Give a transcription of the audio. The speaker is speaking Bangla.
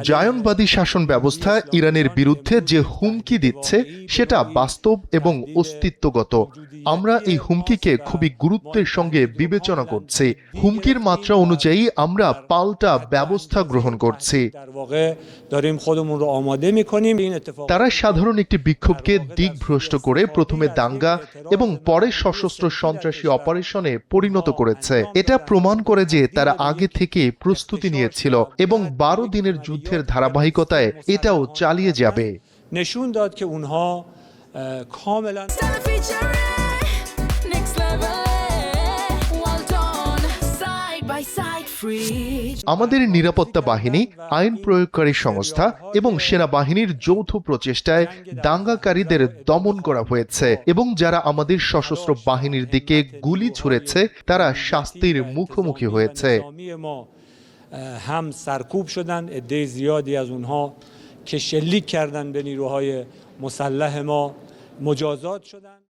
জায়নবাদী শাসন ব্যবস্থা ইরানের বিরুদ্ধে যে হুমকি দিচ্ছে সেটা বাস্তব এবং অস্তিত্বগত। আমরা এই হুমকিকে খুবই গুরুত্বের সঙ্গে বিবেচনা করছি। হুমকির মাত্রা অনুযায়ী আমরা পাল্টা ব্যবস্থা গ্রহণ করছি। তারা সাধারণ একটি বিক্ষোভকে দিকভ্রষ্ট করে প্রথমে দাঙ্গা এবং পরে সশস্ত্র সন্ত্রাসী অপারেশনে পরিণত করেছে। এটা প্রমাণ করে যে তারা আগে থেকে প্রস্তুতি নিয়েছিল এবং 12 দিনের যুদ্ধের ধারাবাহিকতায় এটাও চালিয়ে যাবে। আমাদের নিরাপত্তা বাহিনী, আইন প্রয়োগকারী সংস্থা এবং সেনাবাহিনীর যৌথ প্রচেষ্টায় দাঙ্গাকারীদের দমন করা হয়েছে এবং যারা আমাদের সশস্ত্র বাহিনীর দিকে গুলি ছুঁড়েছে তারা শাস্তির মুখোমুখি হয়েছে। هم سرکوب شدن، عده زیادی از اونها که شلیک کردن به نیروهای مسلح ما مجازات شدن.